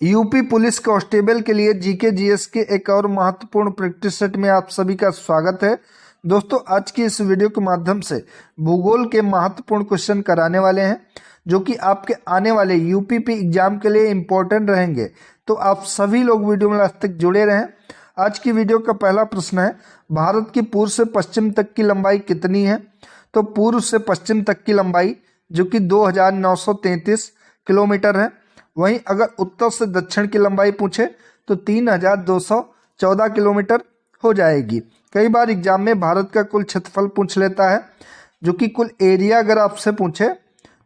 UP police constable के लिए GK GS के एक और महत्वपूर्ण प्रैक्टिस सेट में आप सभी का स्वागत है। दोस्तों, आज की इस वीडियो के माध्यम से भूगोल के महत्वपूर्ण क्वेश्चन कराने वाले हैं जो कि आपके आने वाले यूपीपी एग्जाम के लिए इम्पोर्टेंट रहेंगे। तो आप सभी लोग वीडियो में लास्ट तक जुड़े रहें। आज की वीडियो का पहला प्रश्न है, भारत की पूर्व से पश्चिम तक की लंबाई कितनी है? तो पूर्व से पश्चिम तक की लंबाई जो कि 2933 किलोमीटर है। वहीं अगर उत्तर से दक्षिण की लंबाई पूछे तो 3214 किलोमीटर हो जाएगी। कई बार एग्जाम में भारत का कुल क्षेत्रफल पूछ लेता है, जो कि कुल एरिया अगर आपसे पूछे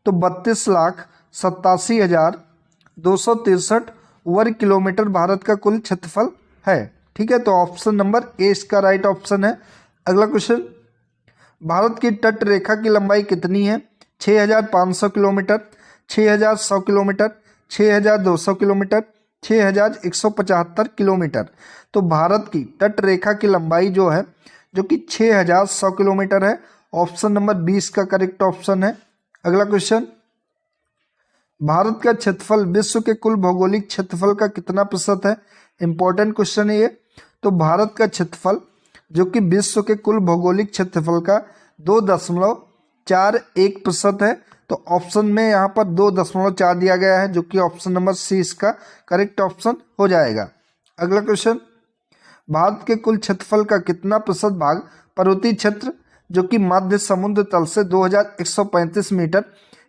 तो 32,87,263 वर्ग किलोमीटर भारत का कुल क्षेत्रफल है। ठीक है, तो ऑप्शन नंबर ए इसका राइट ऑप्शन है। अगला क्वेश्चन, भारत की तट रेखा की लंबाई कितनी है? 6,500 किलोमीटर, 6,100 किलोमीटर, 6,200 किलोमीटर, 6,175 किलोमीटर। तो भारत की तट रेखा की लंबाई जो है जो कि 6,100 किलोमीटर है। ऑप्शन नंबर 20 का करेक्ट ऑप्शन है। अगला क्वेश्चन, भारत का क्षेत्रफल विश्व के कुल भौगोलिक क्षेत्रफल का कितना प्रतिशत है? इंपॉर्टेंट क्वेश्चन है ये। तो भारत का क्षेत्रफल जो कि विश्व के कुल भौगोलिक क्षेत्रफल का 2.41% है। तो ऑप्शन में यहाँ पर 2.4 दिया गया है, जो कि ऑप्शन नंबर सी इसका करेक्ट ऑप्शन हो जाएगा। अगला क्वेश्चन, भारत के कुल क्षेत्रफल का कितना प्रतिशत भाग पर्वतीय क्षेत्र जो कि मध्य समुद्र तल से 2135 मीटर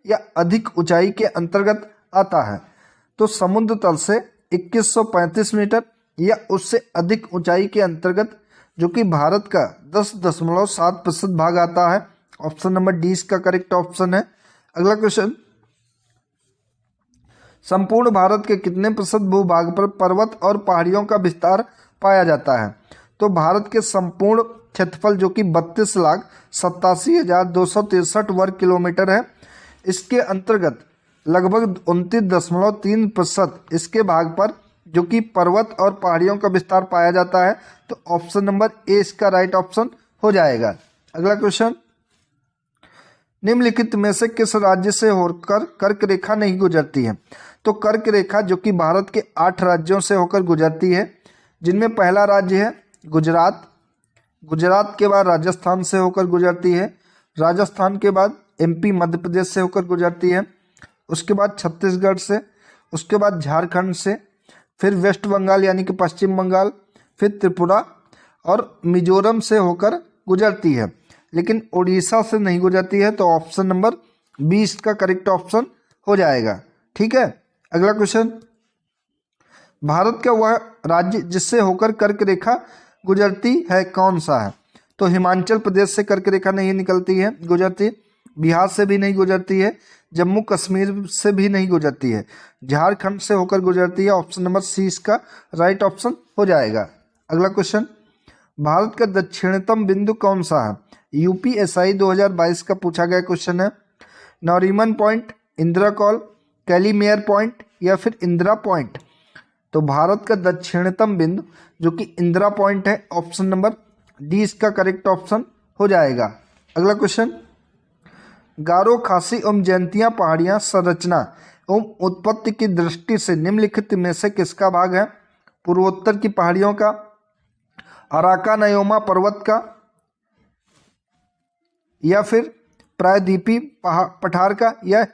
या अधिक ऊंचाई के अंतर्गत आता है? तो समुद्र तल से 2135 मीटर या उससे अधिक ऊंचाई के अंतर्गत जो कि भारत का 10.7% भाग आता है। ऑप्शन नंबर डी इसका करेक्ट ऑप्शन है। अगला क्वेश्चन, संपूर्ण भारत के कितने प्रतिशत भूभाग पर पर्वत और पहाड़ियों का विस्तार पाया जाता है? तो भारत के संपूर्ण क्षेत्रफल जो कि 32,87,263 वर्ग किलोमीटर है। इसके अंतर्गत लगभग 29.3% इसके भाग पर जो कि पर्वत और पहाड़ियों का विस्तार पाया जाता है। तो ऑप्शन नंबर ए इसका राइट ऑप्शन हो जाएगा। अगला क्वेश्चन, निम्नलिखित में से किस राज्य से होकर कर्क रेखा नहीं गुजरती है? तो कर्क रेखा जो कि भारत के 8 राज्यों से होकर गुजरती है, जिनमें पहला राज्य है गुजरात। गुजरात के बाद राजस्थान से होकर गुजरती है। राजस्थान के बाद एमपी मध्य प्रदेश से होकर गुजरती है। उसके बाद छत्तीसगढ़ से, उसके बाद झारखंड से, फिर वेस्ट बंगाल यानी कि पश्चिम बंगाल, फिर त्रिपुरा और मिजोरम से होकर गुजरती है, लेकिन उड़ीसा से नहीं गुजरती है। तो ऑप्शन नंबर 20 का करेक्ट ऑप्शन हो जाएगा। ठीक है, अगला क्वेश्चन, भारत का वह राज्य जिससे होकर कर्क रेखा गुजरती है कौन सा है? तो हिमाचल प्रदेश से कर्क रेखा नहीं निकलती है, गुजरती, बिहार से भी नहीं गुजरती है, जम्मू कश्मीर से भी नहीं गुजरती है, झारखंड से होकर गुजरती है। ऑप्शन नंबर सी इसका राइट ऑप्शन हो जाएगा। अगला क्वेश्चन, भारत का दक्षिणतम बिंदु कौन सा है? यूपीएसआई 2022 का पूछा गया क्वेश्चन है। नौरीमन पॉइंट, इंदिरा कॉल, कैलीमेयर पॉइंट या फिर इंदिरा पॉइंट? तो भारत का दक्षिणतम बिंदु जो कि इंदिरा पॉइंट है। ऑप्शन नंबर डी इसका करेक्ट ऑप्शन हो जाएगा। अगला क्वेश्चन, गारो, खासी एवं जयंतिया पहाड़ियां संरचना एवं उत्पत्ति की दृष्टि से निम्नलिखित में से किसका भाग है? पूर्वोत्तर की पहाड़ियों का, अराकानयोमा पर्वत का या फिर प्रायद्वीपी पठार का या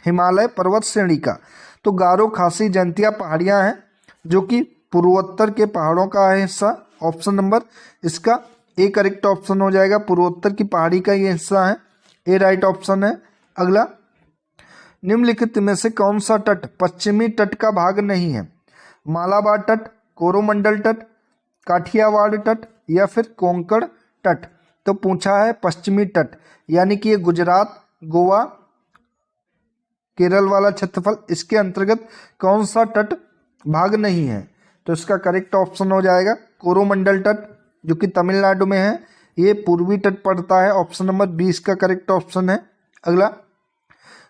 हिमालय पर्वत श्रेणी का? तो गारो, खासी, जयंतिया पहाड़ियां हैं जो कि पूर्वोत्तर के पहाड़ों का है हिस्सा। ऑप्शन नंबर इसका ए करेक्ट ऑप्शन हो जाएगा। पूर्वोत्तर की पहाड़ी का ये हिस्सा है, ए राइट ऑप्शन है। अगला, निम्नलिखित में से कौन सा तट पश्चिमी तट का भाग नहीं है? मालाबार तट, कोरोमंडल तट, काठियावाड़ तट या फिर कोंकण तट? तो पूछा है पश्चिमी तट, यानी कि ये गुजरात, गोवा, केरल वाला क्षेत्रफल, इसके अंतर्गत कौन सा तट भाग नहीं है? तो इसका करेक्ट ऑप्शन हो जाएगा कोरोमंडल तट जो कि तमिलनाडु में है। ये पूर्वी तट पड़ता है। ऑप्शन नंबर 20 का करेक्ट ऑप्शन है। अगला,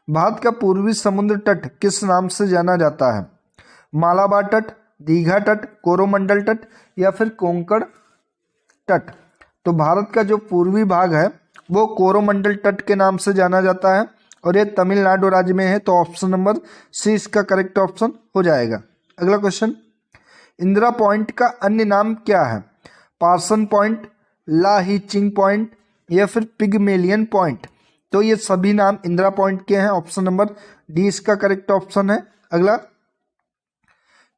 भारत का पूर्वी समुद्र तट किस नाम से जाना जाता है? मालाबार तट, दीघा तट, कोरोमंडल तट या फिर कोंकण तट? तो भारत का जो पूर्वी भाग है वो कोरोमंडल तट के नाम से जाना जाता है और ये तमिलनाडु राज्य में है। तो ऑप्शन नंबर सी इसका करेक्ट ऑप्शन हो जाएगा। अगला क्वेश्चन, इंदिरा पॉइंट का अन्य नाम क्या है? पार्सन पॉइंट, ला ही चिंग पॉइंट या फिर पिगमेलियन पॉइंट। तो ये सभी नाम इंदिरा पॉइंट के हैं। ऑप्शन नंबर डी इसका करेक्ट ऑप्शन है। अगला,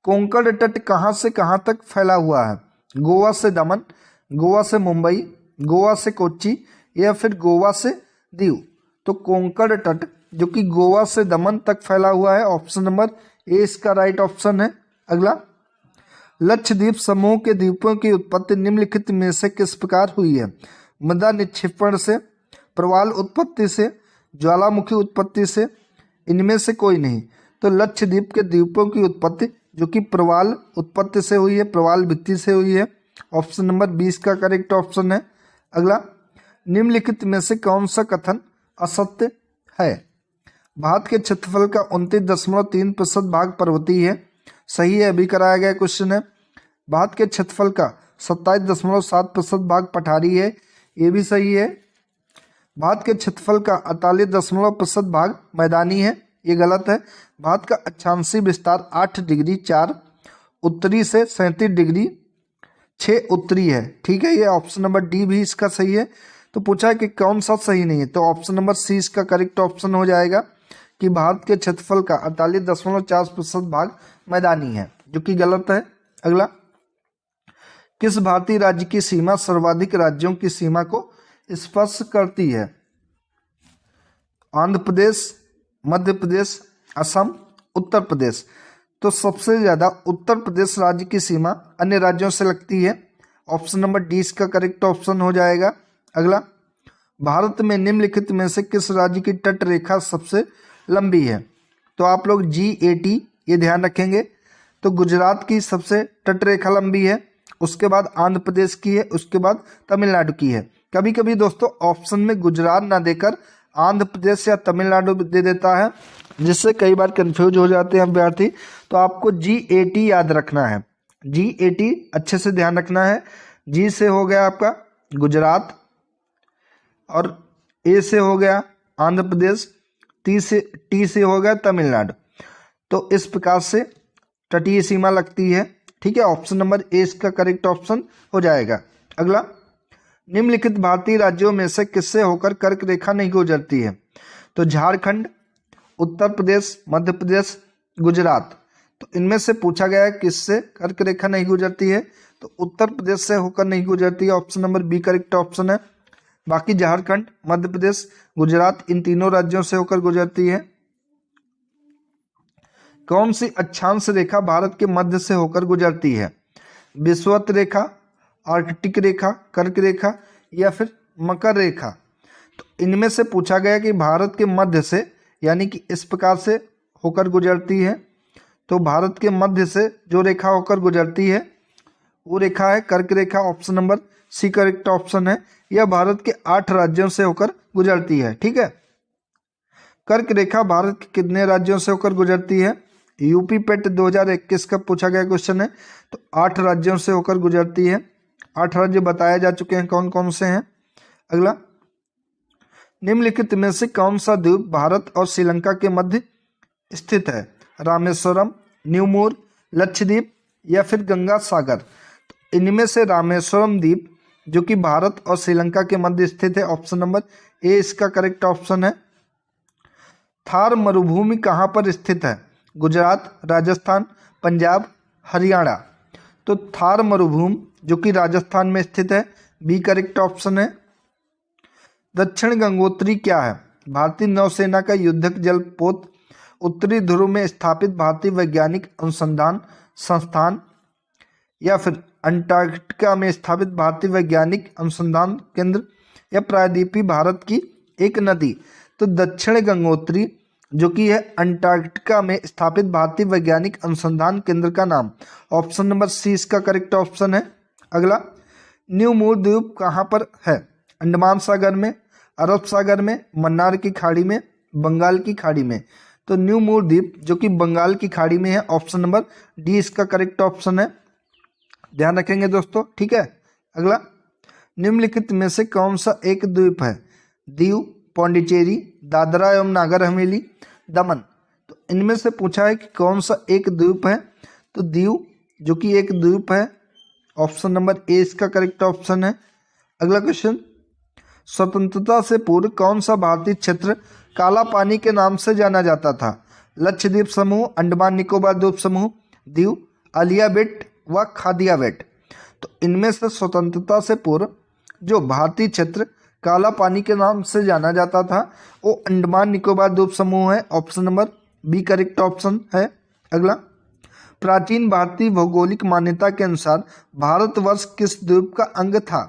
कोंकण तट कहाँ से कहाँ तक फैला हुआ है? गोवा से दमन, गोवा से मुंबई, गोवा से कोच्चि या फिर गोवा से दीव। तो कोंकण तट जो कि गोवा से दमन तक फैला हुआ है। ऑप्शन नंबर ए इसका राइट ऑप्शन है। अगला, लक्षद्वीप समूह के द्वीपों की उत्पत्ति निम्नलिखित में से किस प्रकार हुई है? मृदा निक्षेपण से, प्रवाल उत्पत्ति से, ज्वालामुखी उत्पत्ति से, इनमें से कोई नहीं। तो लक्षद्वीप के द्वीपों की उत्पत्ति जो कि प्रवाल उत्पत्ति से हुई है, प्रवाल भित्ति से हुई है। ऑप्शन नंबर 20 का करेक्ट ऑप्शन है। अगला, निम्नलिखित में से कौन सा कथन असत्य है? भारत के क्षेत्रफल का 29.3% भाग पर्वतीय है। सही है, अभी कराया गया क्वेश्चन है। भारत के क्षेत्रफल का 27.7% भाग पठारी है। ये भी सही है। भारत के क्षेत्रफल का 48% भाग मैदानी है। ये गलत है। भारत का अक्षांशीय विस्तार 8 डिग्री 4 उत्तरी से 37 डिग्री 6 उत्तरी है। ठीक है, ये ऑप्शन नंबर डी भी इसका सही है। तो पूछा है कि कौन सा सही नहीं है, तो ऑप्शन नंबर सी इसका करेक्ट ऑप्शन हो जाएगा कि भारत के क्षेत्रफल का 48.4% भाग मैदानी है, जो कि गलत है। अगला, किस भारतीय राज्य की सीमा सर्वाधिक राज्यों की सीमा को स्पर्श करती है? आंध्र प्रदेश, मध्य प्रदेश, असम, उत्तर प्रदेश। तो सबसे ज्यादा उत्तर प्रदेश राज्य की सीमा अन्य राज्यों से लगती है। ऑप्शन नंबर डी इसका करेक्ट ऑप्शन हो जाएगा। अगला, भारत में निम्नलिखित में से किस राज्य की तट रेखा सबसे लंबी है? तो आप लोग GAT ये ध्यान रखेंगे। तो गुजरात की सबसे तट रेखा लंबी है, उसके बाद आंध्र प्रदेश की है, उसके बाद तमिलनाडु की है। कभी कभी दोस्तों ऑप्शन में गुजरात ना देकर आंध्र प्रदेश या तमिलनाडु दे देता है, जिससे कई बार कंफ्यूज हो जाते हैं अभ्यर्थी। तो आपको GAT याद रखना है। GAT अच्छे से ध्यान रखना है। जी से हो गया आपका गुजरात, और ए से हो गया आंध्र प्रदेश, टी से हो गया तमिलनाडु। तो इस प्रकार से तटीय सीमा लगती है। ठीक है, ऑप्शन नंबर ए इसका करेक्ट ऑप्शन हो जाएगा। अगला, निम्नलिखित भारतीय राज्यों में से किससे होकर कर्क रेखा नहीं गुजरती है? तो झारखंड, उत्तर प्रदेश, मध्य प्रदेश, गुजरात। तो इनमें से पूछा गया है किससे कर्क रेखा नहीं गुजरती है? तो उत्तर प्रदेश से होकर नहीं गुजरती है। Option number B correct option है। बाकी झारखंड, मध्य प्रदेश, गुजरात, इन तीनों राज्यों से होकर गुजरती है। कौन सी अक्षांश रेखा भारत के मध्य से होकर गुजरती है? विषुवत रेखा, आर्कटिक रेखा, कर्क रेखा या फिर मकर रेखा। तो इनमें से पूछा गया कि भारत के मध्य से, यानी कि इस प्रकार से होकर गुजरती है। तो भारत के मध्य से जो रेखा होकर गुजरती है वो रेखा है कर्क रेखा। Option number C correct option है। यह भारत के 8 राज्यों से होकर गुजरती है। ठीक है, कर्क रेखा भारत के कितने राज्यों से होकर गुजरती है? यूपी पेट 2021 का पूछा गया क्वेश्चन है। तो 8 राज्यों से होकर गुजरती है। 8 राज्य बताए जा चुके हैं कौन कौन से हैं। अगला, निम्नलिखित में से कौन सा द्वीप भारत और श्रीलंका के मध्य स्थित है? रामेश्वरम, न्यूमूर, लक्षद्वीप या फिर गंगा सागर। तो इनमें से रामेश्वरम द्वीप जो कि भारत और श्रीलंका के मध्य स्थित है। ऑप्शन नंबर ए इसका करेक्ट ऑप्शन है। थार मरुभूमि कहाँ पर स्थित है? गुजरात, राजस्थान, पंजाब, हरियाणा। तो थार मरुभूमि जो कि राजस्थान में स्थित है। बी करेक्ट ऑप्शन है। दक्षिण गंगोत्री क्या है? भारतीय नौसेना का युद्धक जलपोत, उत्तरी ध्रुव में स्थापित भारतीय वैज्ञानिक अनुसंधान संस्थान या फिर अंटार्कटिका में स्थापित भारतीय वैज्ञानिक अनुसंधान केंद्र या प्रायद्वीपीय भारत की एक नदी। तो दक्षिण गंगोत्री जो कि है अंटार्कटिका में स्थापित भारतीय वैज्ञानिक अनुसंधान केंद्र का नाम। ऑप्शन नंबर सी इसका करेक्ट ऑप्शन है। अगला, न्यू मूर द्वीप कहाँ पर है? अंडमान सागर में, अरब सागर में, मन्नार की खाड़ी में, बंगाल की खाड़ी में। तो न्यू मूर द्वीप जो कि बंगाल की खाड़ी में है। ऑप्शन नंबर डी इसका करेक्ट ऑप्शन है। ध्यान रखेंगे दोस्तों। ठीक है, अगला, निम्नलिखित में से कौन सा एक द्वीप है? दीव, पौंडीचेरी, दादरा एवं नागर हवेली, दमन। तो इनमें से पूछा है कि कौन सा एक द्वीप है? तो दीव जो कि एक द्वीप है, ऑप्शन नंबर ए इसका करेक्ट ऑप्शन है। अगला क्वेश्चन, स्वतंत्रता से पूर्व कौन सा भारतीय क्षेत्र काला पानी के नाम से जाना जाता था? लक्षद्वीप समूह, अंडमान निकोबार द्वीप समूह, दीव, आलिया बेट व खादिया बेट। तो इनमें से स्वतंत्रता से पूर्व जो भारतीय क्षेत्र काला पानी के नाम से जाना जाता था वो अंडमान निकोबार द्वीप समूह है, option number B correct option है। अगला, प्राचीन भारतीय भौगोलिक मान्यता के अनुसार भारतवर्ष किस द्वीप का अंग था?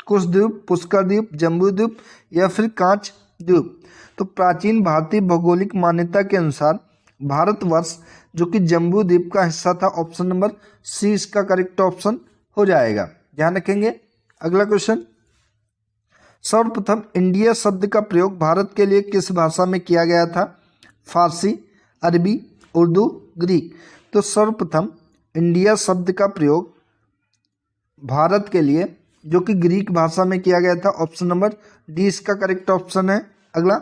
कुश द्वीप, पुष्कर द्वीप, जम्बू द्वीप या फिर कांच द्वीप। तो प्राचीन भारतीय भौगोलिक मान्यता के अनुसार भारतवर्ष जो कि जम्बू द्वीप का हिस्सा था, ऑप्शन नंबर सी इसका करेक्ट ऑप्शन हो जाएगा, ध्यान रखेंगे। अगला क्वेश्चन, सर्वप्रथम इंडिया शब्द का प्रयोग भारत के लिए किस भाषा में किया गया था? फारसी, अरबी, उर्दू, ग्रीक। तो सर्वप्रथम इंडिया शब्द का प्रयोग भारत के लिए जो कि ग्रीक भाषा में किया गया था, ऑप्शन नंबर डी इसका करेक्ट ऑप्शन है। अगला,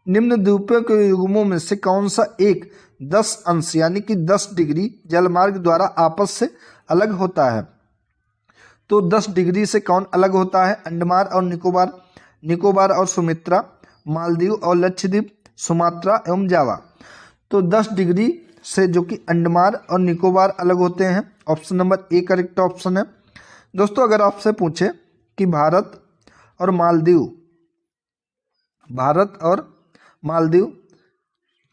निम्न द्वीपों के युग्मों में से कौन सा एक 10 अंश यानी कि 10 डिग्री जलमार्ग द्वारा आपस से अलग होता है? तो 10 डिग्री से कौन अलग होता है? अंडमान और निकोबार, निकोबार और सुमित्रा, मालदीव और लक्षद्वीप, सुमात्रा एवं जावा। तो 10 डिग्री से जो कि अंडमान और निकोबार अलग होते हैं, option number A correct option है। दोस्तों, अगर आपसे पूछे कि भारत और मालदीव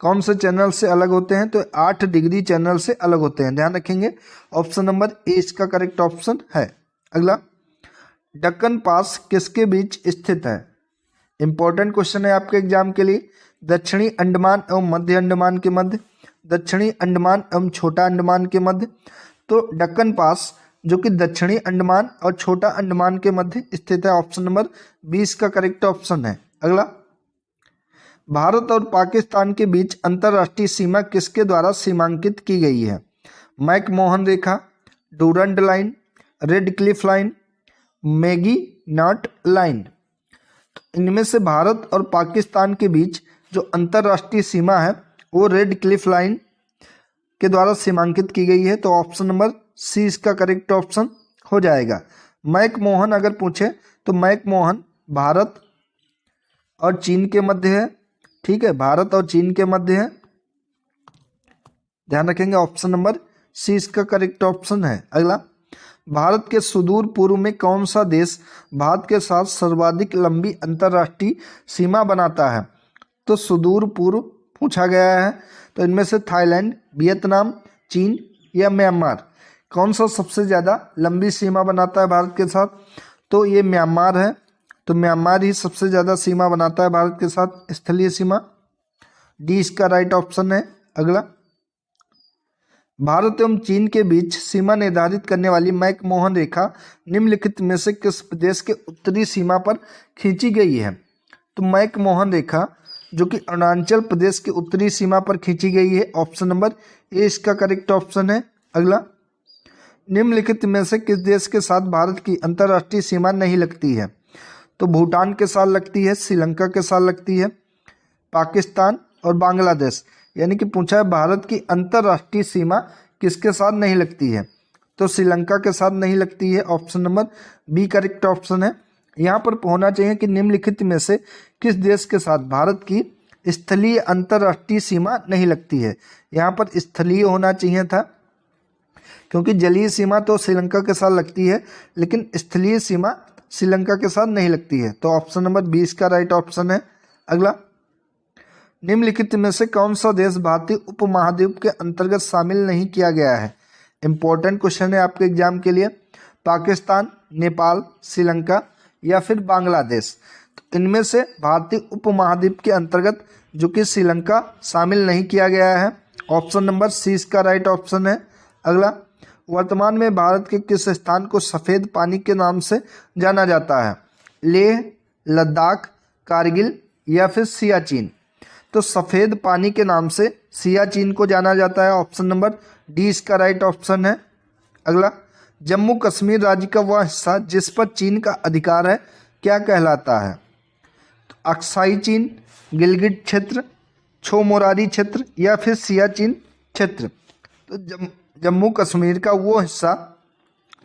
कौन से चैनल से अलग होते हैं, तो 8 डिग्री चैनल से अलग होते हैं, ध्यान रखेंगे, ऑप्शन नंबर ए इसका करेक्ट ऑप्शन है। अगला, दक्कन पास किसके बीच स्थित है? इंपॉर्टेंट क्वेश्चन है आपके एग्जाम के लिए। दक्षिणी अंडमान एवं मध्य अंडमान के मध्य, दक्षिणी अंडमान एवं छोटा अंडमान के मध्य। तो दक्कन पास जो कि दक्षिणी अंडमान और छोटा अंडमान के मध्य स्थित है, ऑप्शन नंबर 20 का करेक्ट ऑप्शन है। अगला, भारत और पाकिस्तान के बीच अंतर्राष्ट्रीय सीमा किसके द्वारा सीमांकित की गई है? मैकमोहन रेखा, Durand line, Radcliffe line, Maginot line. तो इनमें से भारत और पाकिस्तान के बीच जो अंतर्राष्ट्रीय सीमा है वो रेड क्लिफ लाइन के द्वारा सीमांकित की गई है, तो ऑप्शन नंबर सी इसका करेक्ट ऑप्शन हो जाएगा। मैकमोहन अगर पूछे तो मैकमोहन भारत और चीन के मध्य है, ठीक है, भारत और चीन के मध्य है, ध्यान रखेंगे, ऑप्शन नंबर सी इसका करेक्ट ऑप्शन है। अगला, भारत के सुदूर पूर्व में कौन सा देश भारत के साथ सर्वाधिक लंबी अंतर्राष्ट्रीय सीमा बनाता है? तो सुदूर पूर्व पूछा गया है, तो इनमें से थाईलैंड, वियतनाम, चीन या म्यांमार। कौन सा सबसे ज़्यादा लंबी सीमा बनाता है भारत के साथ? तो ये म्यांमार है, तो म्यांमार ही सबसे ज़्यादा सीमा बनाता है भारत के साथ, स्थलीय सीमा, डी इसका राइट ऑप्शन है। अगला, भारत एवं चीन के बीच सीमा निर्धारित करने वाली मैकमोहन रेखा निम्नलिखित में से किस प्रदेश के उत्तरी सीमा पर खींची गई है? तो मैकमोहन रेखा जो कि अरुणाचल प्रदेश की उत्तरी सीमा पर खींची गई है, ऑप्शन नंबर ए इसका करेक्ट ऑप्शन है। अगला, निम्नलिखित में से किस देश के साथ भारत की अंतर्राष्ट्रीय सीमा नहीं लगती है? तो भूटान के साथ लगती है, श्रीलंका के साथ लगती है, पाकिस्तान और बांग्लादेश। यानी कि पूछा है भारत की अंतर्राष्ट्रीय सीमा किसके साथ नहीं लगती है, तो श्रीलंका के साथ नहीं लगती है, option number B correct option है। यहाँ पर होना चाहिए कि निम्नलिखित में से किस देश के साथ भारत की स्थलीय अंतर्राष्ट्रीय सीमा नहीं लगती है। यहाँ पर स्थलीय होना चाहिए था, क्योंकि जलीय सीमा तो श्रीलंका के साथ लगती है, लेकिन स्थलीय सीमा श्रीलंका के साथ नहीं लगती है, तो ऑप्शन नंबर 20 का राइट ऑप्शन है। अगला, निम्नलिखित में से कौन सा देश भारतीय उपमहाद्वीप के अंतर्गत शामिल नहीं किया गया है? इंपॉर्टेंट क्वेश्चन है आपके एग्जाम के लिए। पाकिस्तान, नेपाल, श्रीलंका या फिर बांग्लादेश। तो इनमें से भारतीय उपमहाद्वीप के अंतर्गत जो कि श्रीलंका शामिल नहीं किया गया है, ऑप्शन नंबर सी इसका राइट ऑप्शन है। अगला, वर्तमान में भारत के किस स्थान को सफ़ेद पानी के नाम से जाना जाता है? लेह, लद्दाख, कारगिल या फिर सियाचिन। तो सफ़ेद पानी के नाम से सियाचिन को जाना जाता है, ऑप्शन नंबर डी इसका राइट ऑप्शन है। अगला, जम्मू कश्मीर राज्य का वह हिस्सा जिस पर चीन का अधिकार है क्या कहलाता है? तो अक्साई चीन, गिलगिट क्षेत्र, छो मोरारी क्षेत्र या फिर सियाचिन क्षेत्र। तो जम्मू कश्मीर का वो हिस्सा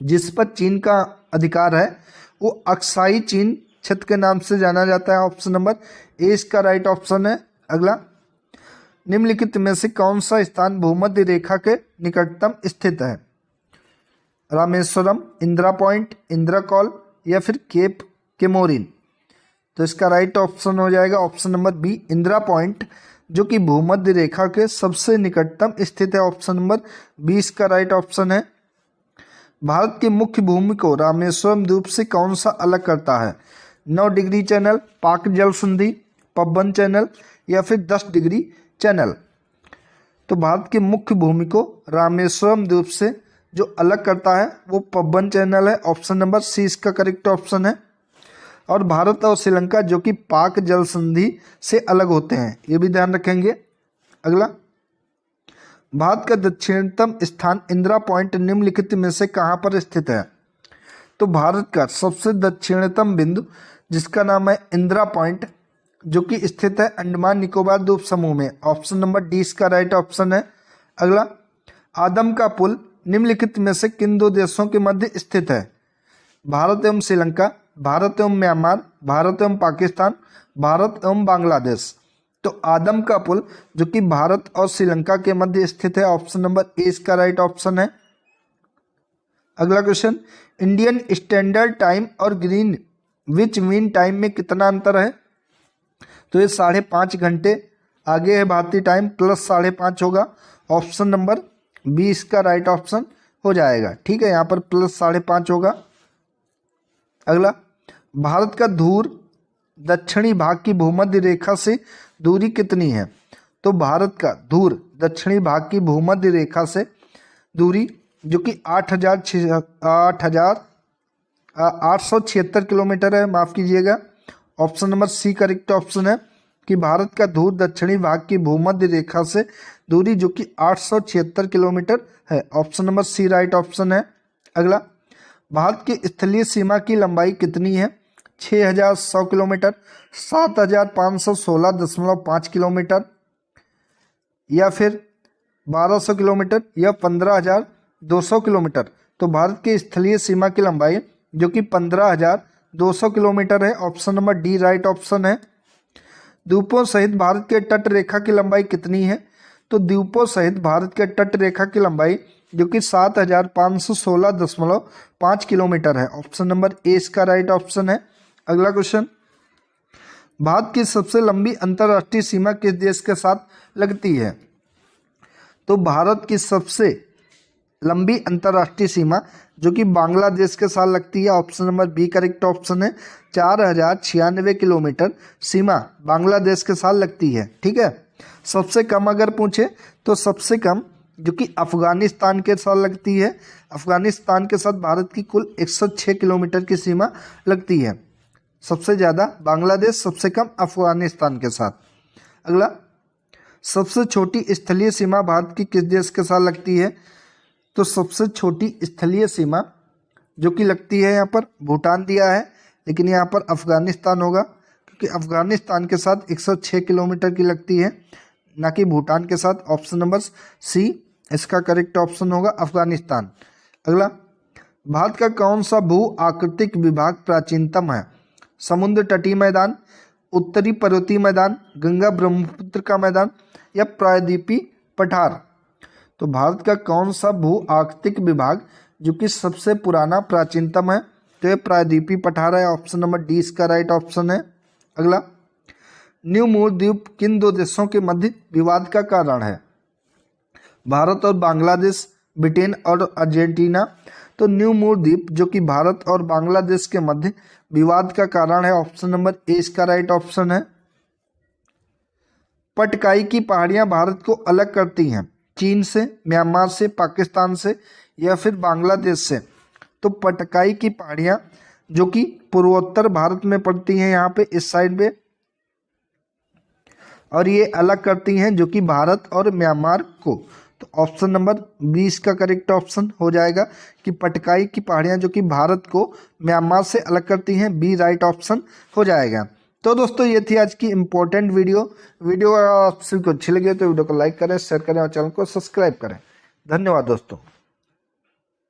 जिस पर चीन का अधिकार है वो अक्साई चीन क्षेत्र के नाम से जाना जाता है। ऑप्शन नंबर ए इसका राइट ऑप्शन है। अगला, निम्नलिखित में से कौन सा स्थान भूमध्य रेखा के निकटतम स्थित है? रामेश्वरम, इंदिरा पॉइंट, इंदिरा कॉल या फिर केप केमोरिन? तो इसका राइट ऑप्शन हो जाएगा option number B, Indira Point, जो कि भूमध्य रेखा के सबसे निकटतम स्थित है। ऑप्शन नंबर 20 का राइट ऑप्शन है। भारत की मुख्य भूमि को रामेश्वरम द्वीप से कौन सा अलग करता है? 9 डिग्री चैनल, पाक जल संधि, पबन चैनल या फिर 10 डिग्री चैनल? तो भारत की मुख्य भूमि को रामेश्वरम द्वीप से जो अलग करता है वो पबन चैनल है। ऑप्शन नंबर सी इसका करेक्ट ऑप्शन है। और भारत और श्रीलंका जो कि पाक जल संधि से अलग होते हैं, ये भी ध्यान रखेंगे। अगला, भारत का दक्षिणतम स्थान इंदिरा पॉइंट निम्नलिखित में से कहाँ पर स्थित है? तो भारत का सबसे दक्षिणतम बिंदु जिसका नाम है इंदिरा पॉइंट, जो कि स्थित है अंडमान निकोबार द्वीप समूह में। ऑप्शन नंबर डी इसका राइट ऑप्शन है। अगला, आदम का पुल निम्नलिखित में से किन दो देशों के मध्य स्थित है? भारत एवं श्रीलंका, भारत एवं म्यांमार, भारत एवं पाकिस्तान, भारत एवं बांग्लादेश? तो आदम का पुल जो कि भारत और श्रीलंका के मध्य स्थित है। ऑप्शन नंबर ए इसका राइट ऑप्शन है। अगला क्वेश्चन, इंडियन स्टैंडर्ड टाइम और ग्रीनविच मीन टाइम में कितना अंतर है? तो ये 5.5 घंटे आगे है भारतीय टाइम, प्लस 5.5 होगा। ऑप्शन नंबर बी इसका राइट ऑप्शन हो जाएगा। ठीक है, यहाँ पर प्लस 5.5 होगा। अगला, भारत का धूर दक्षिणी भाग की भूमध्य रेखा से दूरी कितनी है? तो भारत का धूर दक्षिणी भाग की भूमध्य रेखा से दूरी जो कि 8,876 किलोमीटर है, माफ़ कीजिएगा। Option number C correct option है कि भारत का धूर दक्षिणी भाग की भूमध्य रेखा से दूरी जो कि 876 किलोमीटर है। Option number C right option है। अगला, भारत की स्थलीय सीमा की लंबाई कितनी है? 6,100 किलोमीटर, 7,516.5 किलोमीटर या फिर 1,200 किलोमीटर या 15,200 किलोमीटर? तो भारत की स्थलीय सीमा की लंबाई जो कि 15,200 किलोमीटर है। Option number D right option है। द्वीपों सहित भारत के तट रेखा की लंबाई कितनी है? तो द्वीपों सहित भारत के तट रेखा की लंबाई जो कि 7,516.5 किलोमीटर है। ऑप्शन नंबर ए इसका राइट ऑप्शन है। अगला क्वेश्चन, भारत की सबसे लंबी अंतर्राष्ट्रीय सीमा किस देश के साथ लगती है? तो भारत की सबसे लंबी अंतर्राष्ट्रीय सीमा जो कि बांग्लादेश के साथ लगती है। Option number B correct option है। 4,096 किलोमीटर सीमा बांग्लादेश के साथ लगती है। ठीक है, सबसे कम अगर पूछे तो सबसे कम जो कि अफगानिस्तान के साथ लगती है। अफगानिस्तान के साथ भारत की कुल 106 किलोमीटर की सीमा लगती है। सबसे ज़्यादा बांग्लादेश, सबसे कम अफगानिस्तान के साथ। अगला, सबसे छोटी स्थलीय सीमा भारत की किस देश के साथ लगती है? तो सबसे छोटी स्थलीय सीमा जो कि लगती है यहाँ पर भूटान दिया है, लेकिन यहाँ पर अफगानिस्तान होगा क्योंकि अफगानिस्तान के साथ 106 किलोमीटर की लगती है, ना कि भूटान के साथ। ऑप्शन नंबर सी इसका करेक्ट ऑप्शन होगा, अफगानिस्तान। अगला, भारत का कौन सा भू आकृतिक विभाग प्राचीनतम है? समुद्र तटीय मैदान, उत्तरी पर्वतीय मैदान, गंगा ब्रह्मपुत्र का मैदान या प्रायद्वीपीय पठार? तो भारत का कौन सा भू आकृतिक विभाग जो कि सबसे पुराना प्राचीनतम है? तो ये प्रायद्वीपीय पठार है। ऑप्शन नंबर डी इसका राइट ऑप्शन है। अगला, न्यू मूर द्वीप किन दो देशों के मध्य विवाद का कारण है? भारत और बांग्लादेश, ब्रिटेन और अर्जेंटीना? तो न्यू मूर द्वीप जो कि भारत और बांग्लादेश के मध्य विवाद का कारण है। ऑप्शन नंबर ए इसका राइट ऑप्शन है। पटकाई की पहाड़ियां भारत को अलग करती हैं चीन से, म्यांमार से, पाकिस्तान से या फिर बांग्लादेश से? तो पटकाई की पहाड़ियां जो कि पूर्वोत्तर भारत में पड़ती हैं, यहाँ पे इस साइड पे, और ये अलग करती हैं जो कि भारत और म्यांमार को। तो ऑप्शन नंबर 20 का करेक्ट ऑप्शन हो जाएगा कि पटकाई की पहाड़ियां जो कि भारत को म्यांमार से अलग करती हैं। बी राइट ऑप्शन हो जाएगा। तो दोस्तों ये थी आज की इम्पोर्टेंट वीडियो। अगर आप सभी को अच्छी लगी तो वीडियो को लाइक करें, शेयर करें और चैनल को सब्सक्राइब करें। धन्यवाद दोस्तों।